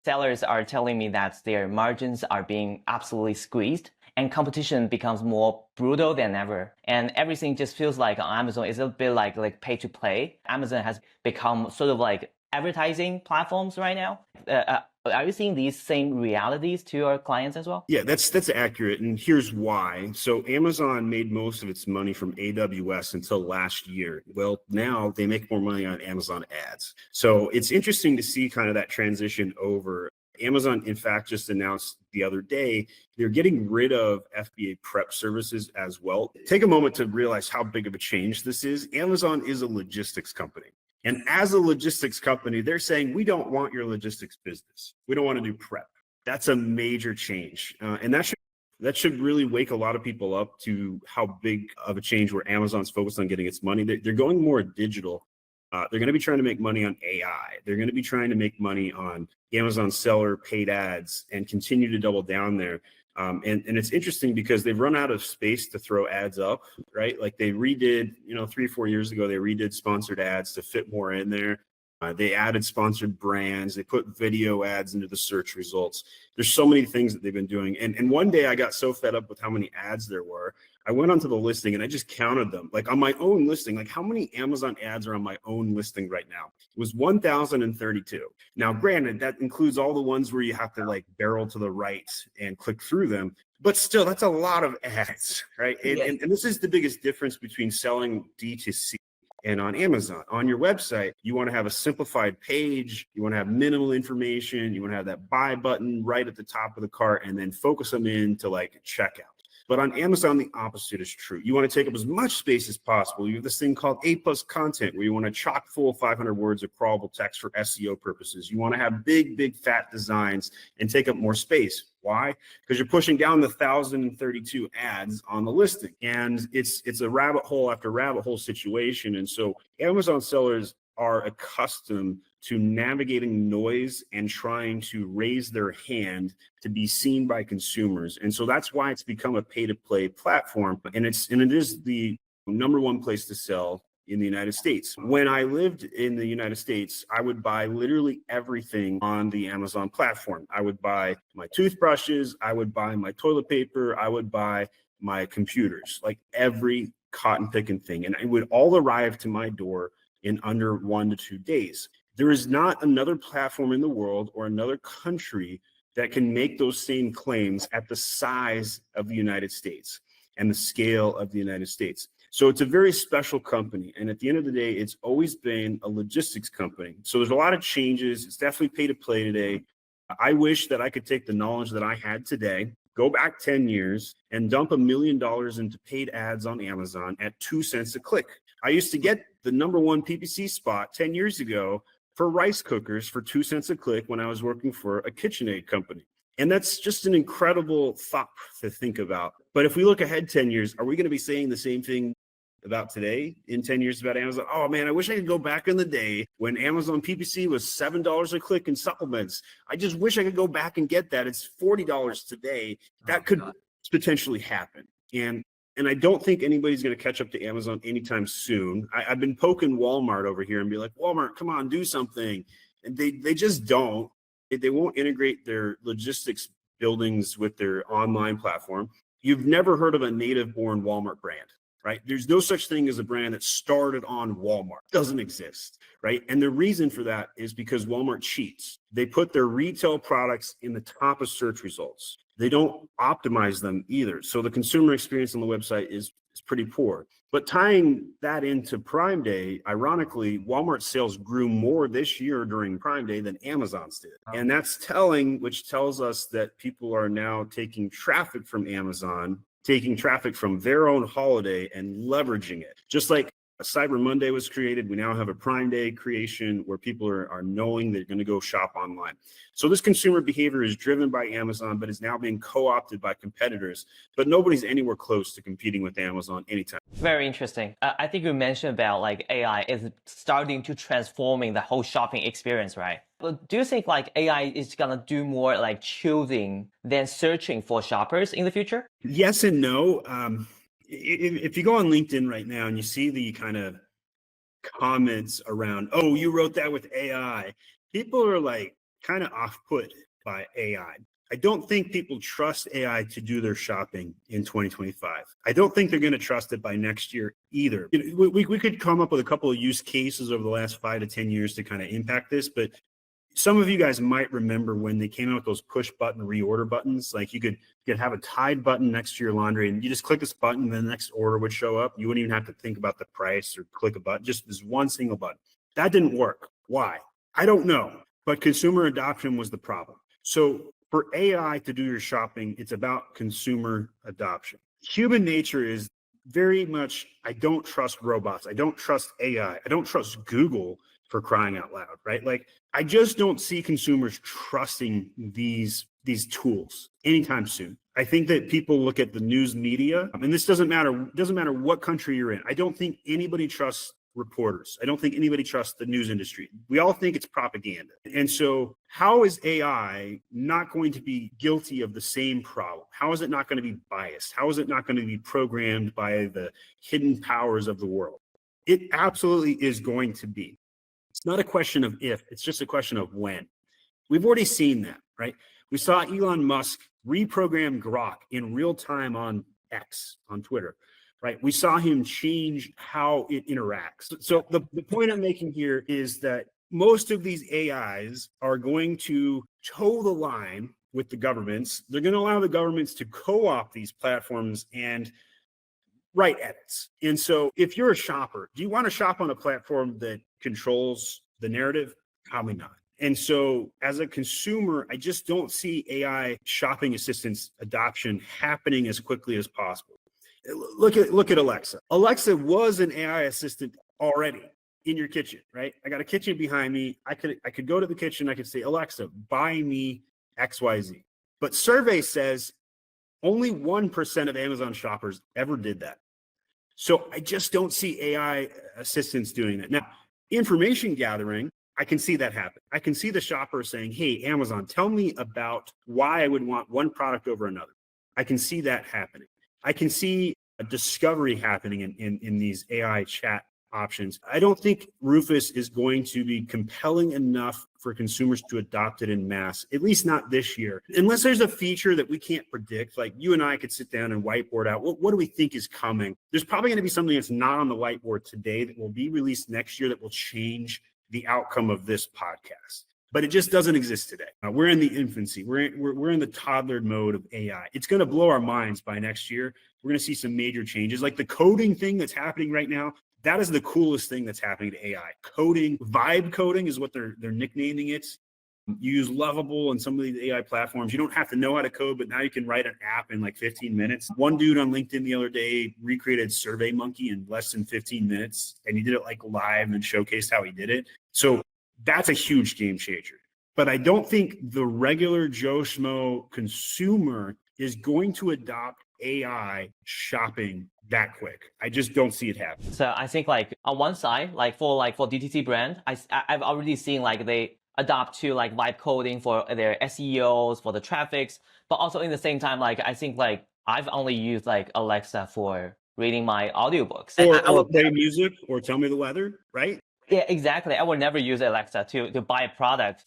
Sellers are telling me that their margins are being absolutely squeezed and competition becomes more brutal than ever. And everything just feels like on Amazon is a bit like pay to play. Amazon has become sort of like advertising platforms right now. Are you seeing these same realities to your clients as well? Yeah, that's accurate, and here's why. So Amazon made most of its money from AWS until last year. Well, now they make more money on Amazon ads. So it's interesting to see kind of that transition over. Amazon, in fact, just announced the other day they're getting rid of FBA prep services as well. Take a moment to realize how big of a change this is. Amazon is a logistics company. And as a logistics company, they're saying, we don't want your logistics business. We don't want to do prep. That's a major change. And that should really wake a lot of people up to how big of a change where Amazon's focused on getting its money. They're going more digital. They're going to be trying to make money on AI. They're going to be trying to make money on Amazon seller paid ads and continue to double down there. And it's interesting because they've run out of space to throw ads up, right? Like they redid, 3 or 4 years ago, they redid sponsored ads to fit more in there. They added sponsored brands. They put video ads into the search results. There's so many things that they've been doing. And one day I got so fed up with how many ads there were. I went onto the listing and I just counted them. Like on my own listing, like how many Amazon ads are on my own listing right now? It was 1,032. Now, granted, that includes all the ones where you have to like barrel to the right and click through them. But still, that's a lot of ads, right? And this is the biggest difference between selling D2C and on Amazon. On your website, you want to have a simplified page, you want to have minimal information, you want to have that buy button right at the top of the cart, and then focus them into like checkout. But on Amazon, the opposite is true. You want to take up as much space as possible. You have this thing called A+ content where you want to chock full 500 words of crawlable text for SEO purposes. You want to have big fat designs and take up more space. Why? Because you're pushing down the 1,032 ads on the listing, and it's a rabbit hole after rabbit hole situation. And so Amazon sellers are accustomed to navigating noise and trying to raise their hand to be seen by consumers. And so that's why it's become a pay-to-play platform. And it is the number one place to sell in the United States. When I lived in the United States, I would buy literally everything on the Amazon platform. I would buy my toothbrushes, I would buy my toilet paper, I would buy my computers, like every cotton picking thing. And it would all arrive to my door in under 1 to 2 days. There is not another platform in the world or another country that can make those same claims at the size of the United States and the scale of the United States. So it's a very special company. And at the end of the day, it's always been a logistics company. So there's a lot of changes. It's definitely pay to play today. I wish that I could take the knowledge that I had today, go back 10 years and dump $1 million into paid ads on Amazon at 2 cents a click. I used to get the #1 PPC spot 10 years ago for rice cookers for 2 cents a click when I was working for a KitchenAid company. And that's just an incredible thought to think about. But if we look ahead 10 years, are we going to be saying the same thing about today in 10 years about Amazon? Oh man, I wish I could go back in the day when Amazon PPC was $7 a click in supplements. I just wish I could go back and get that. It's $40 today. That could potentially happen. And I don't think anybody's going to catch up to Amazon anytime soon. I've been poking Walmart over here and be like, Walmart, come on, do something. And they just don't. They won't integrate their logistics buildings with their online platform. You've never heard of a native-born Walmart brand, right? There's no such thing as a brand that started on Walmart. It doesn't exist, right? And the reason for that is because Walmart cheats. They put their retail products in the top of search results. They don't optimize them either. So the consumer experience on the website is pretty poor. But tying that into Prime Day, ironically, Walmart sales grew more this year during Prime Day than Amazon's did. And that's telling, which tells us that people are now taking traffic from Amazon, taking traffic from their own holiday and leveraging it. Just like Cyber Monday was created, we now have a Prime Day creation where people are knowing they're going to go shop online. So this consumer behavior is driven by Amazon, but is now being co-opted by competitors. But nobody's anywhere close to competing with Amazon anytime. Very interesting. I think you mentioned about like AI is starting to transforming the whole shopping experience, right? But do you think like AI is gonna do more like choosing than searching for shoppers in the future? Yes and no. If you go on LinkedIn right now and you see the kind of comments around, oh, you wrote that with AI, people are like kind of off put by AI. I don't think people trust AI to do their shopping in 2025. I don't think they're going to trust it by next year either. We could come up with a couple of use cases over the last 5 to 10 years to kind of impact this, but some of you guys might remember when they came out with those push button reorder buttons. Like you could have a Tide button next to your laundry and you just click this button and the next order would show up. You wouldn't even have to think about the price or click a button, just this one single button. That didn't work. Why? I don't know, but consumer adoption was the problem. So for AI to do your shopping, it's about consumer adoption. Human nature is very much, I don't trust robots. I don't trust AI. I don't trust Google, for crying out loud, right? Like, I just don't see consumers trusting these tools anytime soon. I think that people look at the news media, and this doesn't matter what country you're in. I don't think anybody trusts reporters. I don't think anybody trusts the news industry. We all think it's propaganda. And so how is AI not going to be guilty of the same problem? How is it not going to be biased? How is it not going to be programmed by the hidden powers of the world? It absolutely is going to be. It's not a question of if, it's just a question of when. We've already seen that, right? We saw Elon Musk reprogram Grok in real time on X, on Twitter, right? We saw him change how it interacts. So the point I'm making here is that most of these AIs are going to toe the line with the governments. They're going to allow the governments to co-opt these platforms and write edits. And so if you're a shopper, do you want to shop on a platform that controls the narrative? Probably not. And so as a consumer, I just don't see AI shopping assistance adoption happening as quickly as possible. Look at Alexa. Alexa was an AI assistant already in your kitchen, right? I got a kitchen behind me. I could go to the kitchen. I could say, Alexa, buy me XYZ. But survey says only 1% of Amazon shoppers ever did that. So I just don't see AI assistants doing that. Now, information gathering, I can see that happen. I can see the shopper saying, hey, Amazon, tell me about why I would want one product over another. I can see that happening. I can see a discovery happening in these AI chat options. I don't think Rufus is going to be compelling enough for consumers to adopt it in mass, at least not this year. Unless there's a feature that we can't predict, like you and I could sit down and whiteboard out, what do we think is coming? There's probably going to be something that's not on the whiteboard today that will be released next year that will change the outcome of this podcast. But it just doesn't exist today. We're in the infancy. We're in the toddler mode of AI. It's going to blow our minds by next year. We're going to see some major changes, like the coding thing that's happening right now. That is the coolest thing that's happening to AI. Coding, vibe coding is what they're nicknaming it. You use Lovable and some of these AI platforms. You don't have to know how to code, but now you can write an app in like 15 minutes. One dude on LinkedIn the other day recreated SurveyMonkey in less than 15 minutes, and he did it like live and showcased how he did it. So that's a huge game changer. But I don't think the regular Joe Schmo consumer is going to adopt AI shopping that quick. I just don't see it happen. So I think like on one side, like for DTC brand, I've already seen like they adopt to like vibe coding for their SEOs, for the traffics, but also in the same time, like I think like I've only used like Alexa for reading my audiobooks. Or play music or tell me the weather, right? Yeah, exactly. I would never use Alexa to buy a product.